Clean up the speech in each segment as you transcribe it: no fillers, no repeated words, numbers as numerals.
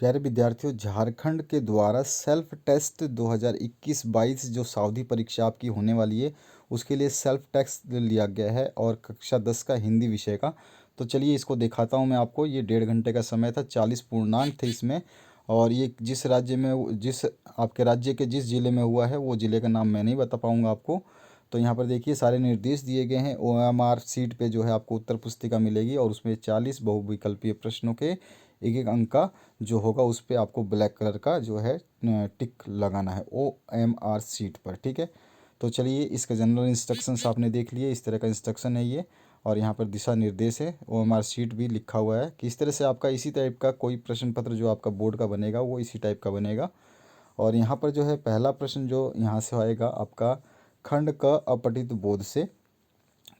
प्यारे विद्यार्थियों, झारखंड के द्वारा सेल्फ टेस्ट 2021-22 जो सावधि परीक्षा आपकी होने वाली है, उसके लिए सेल्फ टेस्ट लिया गया है और कक्षा 10 का हिंदी विषय का। तो चलिए इसको दिखाता हूँ मैं आपको। ये 1.5 घंटे का समय था, 40 पूर्णांक थे इसमें। और ये जिस राज्य में, जिस आपके राज्य के जिस ज़िले में हुआ है, वो ज़िले का नाम मैं नहीं बता पाऊँगा आपको। तो यहाँ पर देखिए सारे निर्देश दिए गए हैं। OMR सीट पे जो है आपको उत्तर पुस्तिका मिलेगी और उसमें 40 बहुविकल्पीय प्रश्नों के एक एक अंक का जो होगा उस पर आपको ब्लैक कलर का जो है टिक लगाना है OMR सीट पर। ठीक है, तो चलिए इसका जनरल इंस्ट्रक्शंस आपने देख लिए, इस तरह का इंस्ट्रक्शन है ये। और यहाँ पर दिशा निर्देश है, OMR सीट भी लिखा हुआ है कि इस तरह से आपका इसी टाइप का कोई प्रश्न पत्र जो आपका बोर्ड का बनेगा वो इसी टाइप का बनेगा। और यहाँ पर जो है पहला प्रश्न जो यहाँ से आएगा आपका खंड क अपठित बोध से।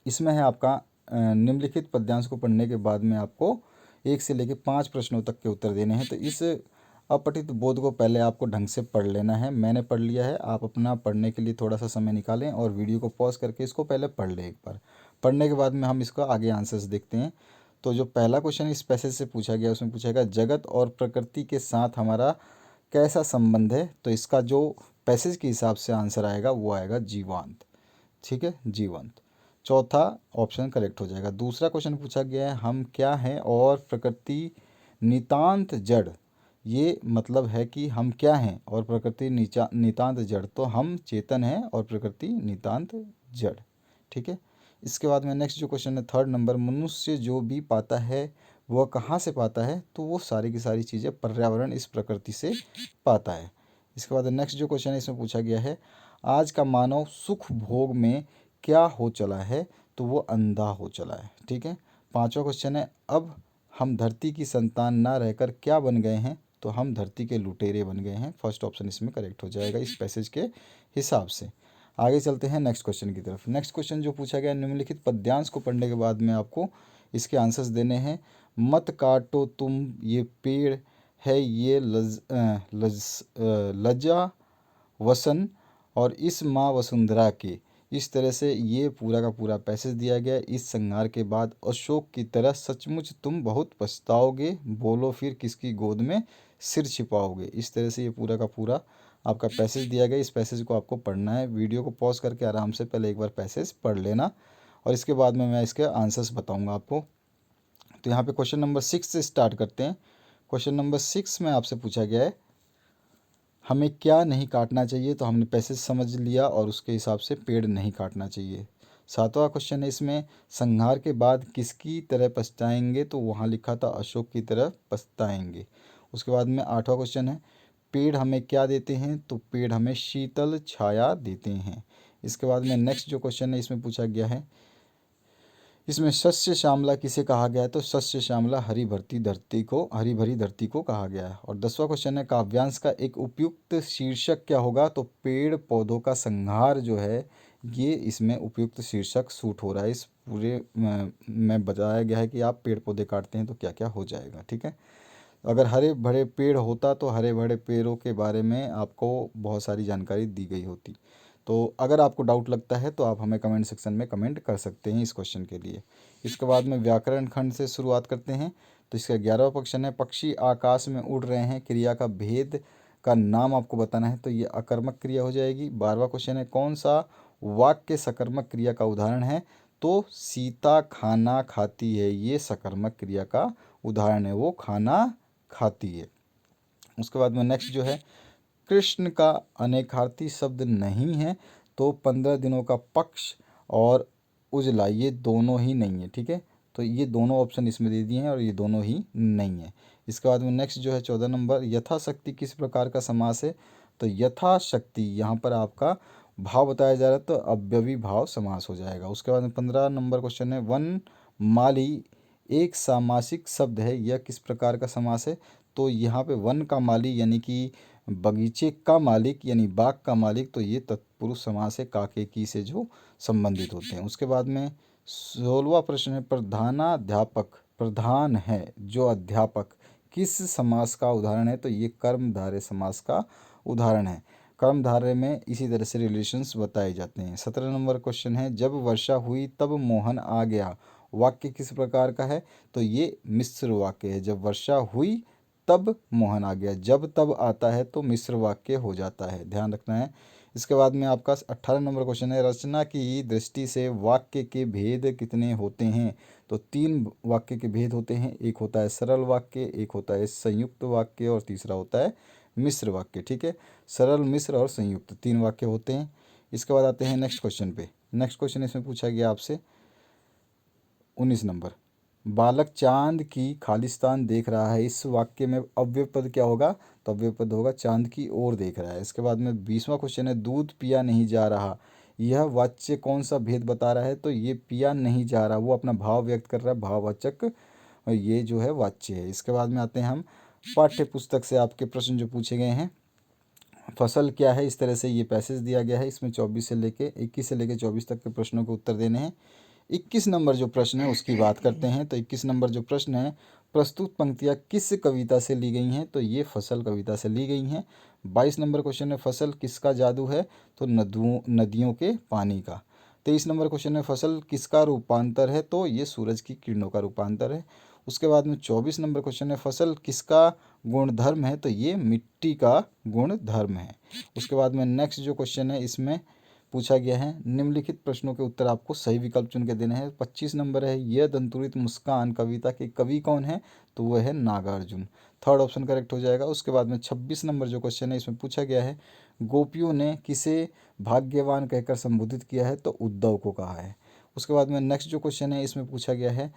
इसमें है आपका निम्नलिखित पद्यांश को पढ़ने के बाद में आपको 1 से लेकर 5 प्रश्नों तक के उत्तर देने हैं। तो इस अपठित बोध को पहले आपको ढंग से पढ़ लेना है। मैंने पढ़ लिया है, आप अपना पढ़ने के लिए थोड़ा सा समय निकालें और वीडियो को पॉज करके इसको पहले पढ़ लें एक बार। पढ़ने के बाद में हम इसका आगे आंसर्स देखते हैं। तो जो पहला क्वेश्चन इस पैसेज से पूछा गया उसमें पूछा गया, जगत और प्रकृति के साथ हमारा कैसा संबंध है। तो इसका जो पैसेज के हिसाब से आंसर आएगा वो आएगा जीवांत। ठीक है, जीवंत। चौथा ऑप्शन करेक्ट हो जाएगा। दूसरा क्वेश्चन पूछा गया है, हम क्या हैं और प्रकृति नितांत जड़। ये मतलब है कि हम क्या हैं और प्रकृति नीचा नितांत जड़। तो हम चेतन हैं और प्रकृति नितांत जड़। ठीक है, इसके बाद में नेक्स्ट जो क्वेश्चन है थर्ड नंबर, मनुष्य जो भी पाता है वह कहाँ से पाता है। तो वो सारी की सारी चीज़ें पर्यावरण इस प्रकृति से पाता है। इसके बाद नेक्स्ट जो क्वेश्चन है इसमें पूछा गया है, आज का मानव सुख भोग में क्या हो चला है। तो वो अंधा हो चला है। ठीक है, पांचवा क्वेश्चन है, अब हम धरती की संतान ना रहकर क्या बन गए हैं। तो हम धरती के लुटेरे बन गए हैं। फर्स्ट ऑप्शन इसमें करेक्ट हो जाएगा इस पैसेज के हिसाब से। आगे चलते हैं नेक्स्ट क्वेश्चन की तरफ। नेक्स्ट क्वेश्चन जो पूछा गया, निम्नलिखित पद्यांश को पढ़ने के बाद में आपको इसके आंसर्स देने हैं। मत काटो तुम ये पेड़ है ये लज्जा वसन और इस माँ वसुंधरा के। इस तरह से ये पूरा का पूरा पैसेज दिया गया है। इस संहार के बाद अशोक की तरह सचमुच तुम बहुत पछताओगे, बोलो फिर किसकी गोद में सिर छिपाओगे। इस तरह से ये पूरा का पूरा आपका पैसेज दिया गया। इस पैसेज को आपको पढ़ना है। वीडियो को पॉज करके आराम से पहले एक बार पैसेज पढ़ लेना और इसके बाद में मैं इसके आंसर्स बताऊंगा आपको। तो यहाँ पे क्वेश्चन नंबर 6 से स्टार्ट करते हैं। क्वेश्चन नंबर 6 में आपसे पूछा गया है, हमें क्या नहीं काटना चाहिए। तो हमने पैसेज समझ लिया और उसके हिसाब से पेड़ नहीं काटना चाहिए। सातवां क्वेश्चन है इसमें, संहार के बाद किसकी तरह पछताएंगे। तो वहाँ लिखा था अशोक की तरह पछताएंगे। उसके बाद में आठवां क्वेश्चन है, पेड़ हमें क्या देते हैं। तो पेड़ हमें शीतल छाया देते हैं। इसके बाद में नेक्स्ट जो क्वेश्चन है इसमें पूछा गया है, इसमें शस्य श्यामला किसे कहा गया है। तो शस्य श्यामला हरी भरी धरती को कहा गया है। और 10वां क्वेश्चन है, काव्यांश का एक उपयुक्त शीर्षक क्या होगा। तो पेड़ पौधों का संहार जो है ये इसमें उपयुक्त शीर्षक सूट हो रहा है। इस पूरे में बताया गया है कि आप पेड़ पौधे काटते हैं तो क्या क्या हो जाएगा। ठीक है, अगर हरे भरे पेड़ होता तो हरे भरे पेड़ों के बारे में आपको बहुत सारी जानकारी दी गई होती। तो अगर आपको डाउट लगता है तो आप हमें कमेंट सेक्शन में कमेंट कर सकते हैं इस क्वेश्चन के लिए। इसके बाद में व्याकरण खंड से शुरुआत करते हैं। तो इसका 11वां क्वेश्चन है, पक्षी आकाश में उड़ रहे हैं, क्रिया का भेद का नाम आपको बताना है। तो ये अकर्मक क्रिया हो जाएगी। 12वां क्वेश्चन है, कौन सा वाक्य सकर्मक क्रिया का उदाहरण है। तो सीता खाना खाती है, ये सकर्मक क्रिया का उदाहरण है, वो खाना खाती है। उसके बाद में नेक्स्ट जो है, कृष्ण का अनेकार्थी शब्द नहीं है। तो 15 दिनों का पक्ष और उजला ये दोनों ही नहीं है। ठीक है, तो ये दोनों ऑप्शन इसमें दे दिए हैं और ये दोनों ही नहीं है। इसके बाद में नेक्स्ट जो है 14 नंबर, यथाशक्ति किस प्रकार का समास है। तो यथाशक्ति यहाँ पर आपका भाव बताया जा रहा है तो अव्ययी भाव समास हो जाएगा। उसके बाद में 15 नंबर क्वेश्चन है, वन माली एक सामासिक शब्द है, यह किस प्रकार का समास है। तो यहाँ पे वन का माली यानी कि बगीचे का मालिक यानी बाग का मालिक। तो ये तत्पुरुष समास है, काके की से जो संबंधित होते हैं। उसके बाद में 16वां प्रश्न है, प्रधानाध्यापक प्रधान है जो अध्यापक किस समास का उदाहरण है। तो ये कर्मधारय समास का उदाहरण है। कर्मधारय में इसी तरह से रिलेशंस बताए जाते हैं। 17 नंबर क्वेश्चन है, जब वर्षा हुई तब मोहन आ गया, वाक्य किस प्रकार का है। तो ये मिश्र वाक्य है, जब वर्षा हुई तब मोहन आ गया। जब तब आता है तो मिश्र वाक्य हो जाता है, ध्यान रखना है। इसके बाद में आपका 18 नंबर क्वेश्चन है, रचना की दृष्टि से वाक्य के भेद कितने होते हैं। तो 3 वाक्य के भेद होते हैं, एक होता है सरल वाक्य, एक होता है संयुक्त वाक्य और तीसरा होता है मिश्र वाक्य। ठीक है, सरल, मिश्र और संयुक्त 3 वाक्य होते हैं। इसके बाद आते हैं नेक्स्ट क्वेश्चन पे। नेक्स्ट क्वेश्चन इसमें पूछा गया आपसे 19 नंबर, बालक चांद की खालिस्तान देख रहा है। इस वाक्य में अव्यय पद क्या होगा, तो अव्यय पद होगा चांद की ओर देख रहा है। इसके बाद में 20वां क्वेश्चन है, दूध पिया नहीं जा रहा। यह वाच्य कौन सा भेद बता रहा है, तो ये पिया नहीं जा रहा, वो अपना भाव व्यक्त कर रहा है, भाववाचक ये जो है वाच्य है। इसके बाद में आते हैं हम पाठ्य पुस्तक से आपके प्रश्न जो पूछे गए हैं। फसल क्या है, इस तरह से ये पैसेज दिया गया है। इसमें 21 से लेके 24 तक के प्रश्नों के उत्तर देने हैं। 21 नंबर जो प्रश्न है उसकी बात करते हैं। तो 21 नंबर जो प्रश्न है, प्रस्तुत पंक्तियाँ किस कविता से ली गई हैं, तो ये फसल कविता से ली गई हैं। 22 नंबर क्वेश्चन है, फसल किसका जादू है, तो नदियों के पानी का। 23 नंबर क्वेश्चन है, फसल किसका रूपांतर है, तो ये सूरज की किरणों का रूपांतर है। उसके बाद में 24 नंबर क्वेश्चन है, फसल किसका गुणधर्म है, तो ये मिट्टी का गुणधर्म है। उसके बाद में नेक्स्ट जो क्वेश्चन है इसमें पूछा गया है, निम्नलिखित प्रश्नों के उत्तर आपको सही विकल्प चुन के देने हैं। 25 नंबर है, यह दंतुरित मुस्कान कविता के कवि कौन है, तो वह है नागार्जुन, थर्ड ऑप्शन करेक्ट हो जाएगा। उसके बाद में 26 नंबर जो क्वेश्चन है इसमें पूछा गया है, गोपियों ने किसे भाग्यवान कहकर संबोधित किया है, तो उद्धव को कहा है। उसके बाद में नेक्स्ट जो क्वेश्चन है इसमें पूछा गया है,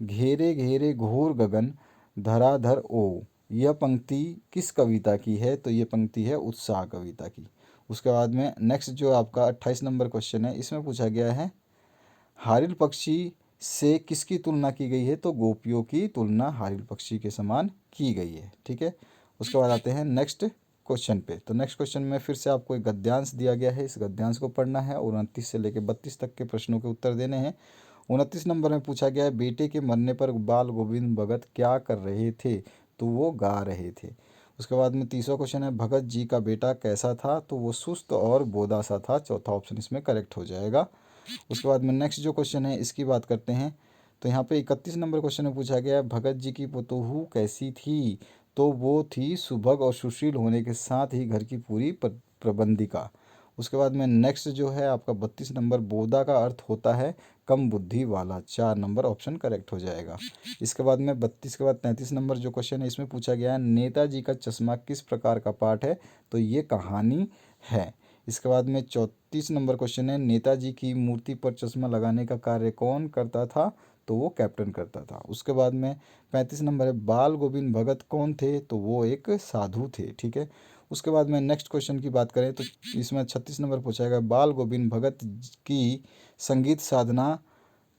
घेरे घेरे घोर गगन धराधर ओ, यह पंक्ति किस कविता की है, तो ये पंक्ति है उत्साह कविता की। उसके बाद में नेक्स्ट जो आपका 28 नंबर क्वेश्चन है इसमें पूछा गया है, हारिल पक्षी से किसकी तुलना की गई है, तो गोपियों की तुलना हारिल पक्षी के समान की गई है। ठीक है, उसके बाद आते हैं नेक्स्ट क्वेश्चन पे। तो नेक्स्ट क्वेश्चन में फिर से आपको एक गद्यांश दिया गया है, इस गद्यांश को पढ़ना है और 29 से लेकर 32 तक के प्रश्नों के उत्तर देने हैं। 29 नंबर में पूछा गया है, बेटे के मरने पर बाल गोविंद भगत क्या कर रहे थे, तो वो गा रहे थे। उसके बाद में 30वां क्वेश्चन है, भगत जी का बेटा कैसा था, तो वो सुस्त और बोदा सा था, चौथा ऑप्शन इसमें करेक्ट हो जाएगा। उसके बाद में नेक्स्ट जो क्वेश्चन है इसकी बात करते हैं। तो यहाँ पे 31 नंबर क्वेश्चन में पूछा गया है, भगत जी की पुतोहू कैसी थी, तो वो थी सुभग और सुशील होने के साथ ही घर की पूरी प्रबंधिका। उसके बाद में नेक्स्ट जो है आपका 32 नंबर, बोदा का अर्थ होता है कम बुद्धि वाला, 4 नंबर ऑप्शन करेक्ट हो जाएगा। इसके बाद में 32 के बाद 33 नंबर जो क्वेश्चन है इसमें पूछा गया है, नेताजी का चश्मा किस प्रकार का पाठ है, तो ये कहानी है। इसके बाद में 34 नंबर क्वेश्चन है, नेताजी की मूर्ति पर चश्मा लगाने का कार्य कौन करता था, तो वो कैप्टन करता था। उसके बाद में 35 नंबर है, बाल गोविंद भगत कौन थे, तो वो एक साधु थे। ठीक है, उसके बाद में नेक्स्ट क्वेश्चन की बात करें तो इसमें 36 नंबर पूछा गया, बाल गोविंद भगत की संगीत साधना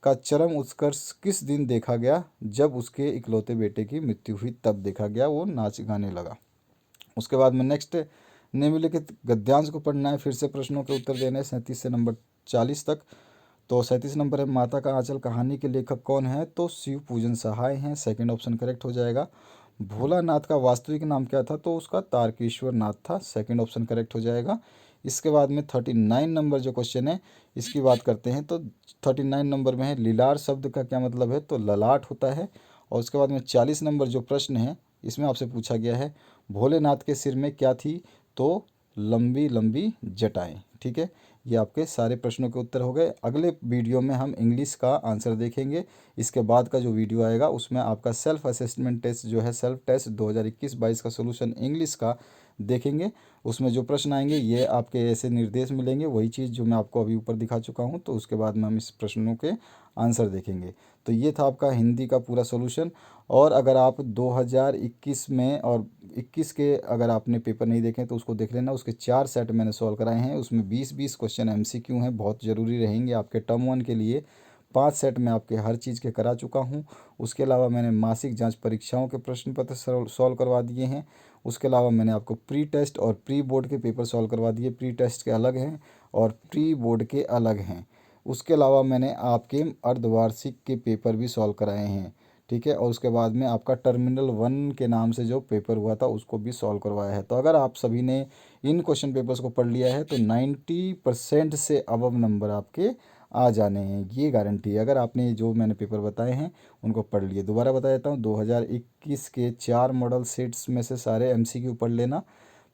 का चरम उत्कर्ष किस दिन देखा गया, जब उसके इकलौते बेटे की मृत्यु हुई, तब देखा गया, वो नाच गाने लगा। उसके बाद में नेक्स्ट निम्नलिखित गद्यांश को पढ़ना है, फिर से प्रश्नों के उत्तर देने हैं 37 से नंबर 40 तक। तो 37 नंबर है, माता का आंचल कहानी के लेखक कौन है, तो शिव पूजन सहाय हैं, सेकंड ऑप्शन करेक्ट हो जाएगा। भोलानाथ का वास्तविक नाम क्या था, तो उसका तारकेश्वर नाथ था, सेकंड ऑप्शन करेक्ट हो जाएगा। इसके बाद में 39 नंबर जो क्वेश्चन है इसकी बात करते हैं। तो 39 नंबर में है, लीलार शब्द का क्या मतलब है, तो ललाट होता है। और उसके बाद में 40 नंबर जो प्रश्न है इसमें आपसे पूछा गया है, भोलेनाथ के सिर में क्या थी, तो लंबी लंबी जटाएं। ठीक है, ये आपके सारे प्रश्नों के उत्तर हो गए। अगले वीडियो में हम इंग्लिश का आंसर देखेंगे। इसके बाद का जो वीडियो आएगा उसमें आपका सेल्फ असेसमेंट टेस्ट जो है, सेल्फ टेस्ट 2021-22 का सोल्यूशन इंग्लिश का देखेंगे। उसमें जो प्रश्न आएंगे ये आपके ऐसे निर्देश मिलेंगे, वही चीज़ जो मैं आपको अभी ऊपर दिखा चुका हूँ। तो उसके बाद में हम इस प्रश्नों के आंसर देखेंगे। तो ये था आपका हिंदी का पूरा सोल्यूशन। और अगर आप 2021 में और 21 के अगर आपने पेपर नहीं देखे तो उसको देख लेना, उसके 4 सेट मैंने सॉल्व कराए हैं। उसमें 20-20 क्वेश्चन MCQ हैं, बहुत ज़रूरी रहेंगे आपके टर्म 1 के लिए। 5 सेट में आपके हर चीज़ के करा चुका हूँ। उसके अलावा मैंने मासिक जांच परीक्षाओं के प्रश्न पत्र सॉल्व करवा दिए हैं। उसके अलावा मैंने आपको प्री टेस्ट और प्री बोर्ड के पेपर सॉल्व करवा दिए। प्री टेस्ट के अलग हैं और प्री बोर्ड के अलग हैं। उसके अलावा मैंने आपके अर्धवार्षिक के पेपर भी सॉल्व कराए हैं। ठीक है, और उसके बाद में आपका टर्मिनल 1 के नाम से जो पेपर हुआ था उसको भी सॉल्व करवाया है। तो अगर आप सभी ने इन क्वेश्चन पेपर्स को पढ़ लिया है तो 90% से अबव नंबर आपके आ जाने हैं, ये गारंटी है अगर आपने जो मैंने पेपर बताए हैं उनको पढ़ लिए। दोबारा बता देता हूँ, 2021 के 4 मॉडल सेट्स में से सारे एमसीक्यू पढ़ लेना,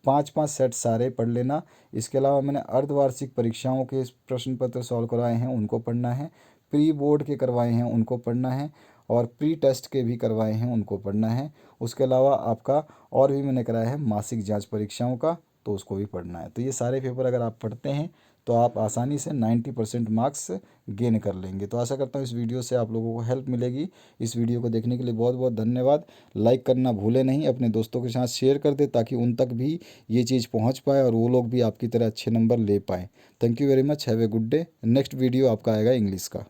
5-5 सेट सारे पढ़ लेना। इसके अलावा मैंने अर्धवार्षिक परीक्षाओं के प्रश्न पत्र सॉल्व करवाए हैं, उनको पढ़ना है। प्री बोर्ड के करवाए हैं, उनको पढ़ना है। और प्री टेस्ट के भी करवाए हैं, उनको पढ़ना है। उसके अलावा आपका और भी मैंने कराया है मासिक जांच परीक्षाओं का, तो उसको भी पढ़ना है। तो ये सारे पेपर अगर आप पढ़ते हैं तो आप आसानी से 90% मार्क्स गेन कर लेंगे। तो आशा करता हूँ इस वीडियो से आप लोगों को हेल्प मिलेगी। इस वीडियो को देखने के लिए बहुत बहुत धन्यवाद। लाइक करना भूले नहीं, अपने दोस्तों के साथ शेयर कर दे ताकि उन तक भी ये चीज़ पहुँच पाए और वो लोग भी आपकी तरह अच्छे नंबर ले पाएँ। Thank you very much, have a good day. Next video आपका आएगा इंग्लिश का।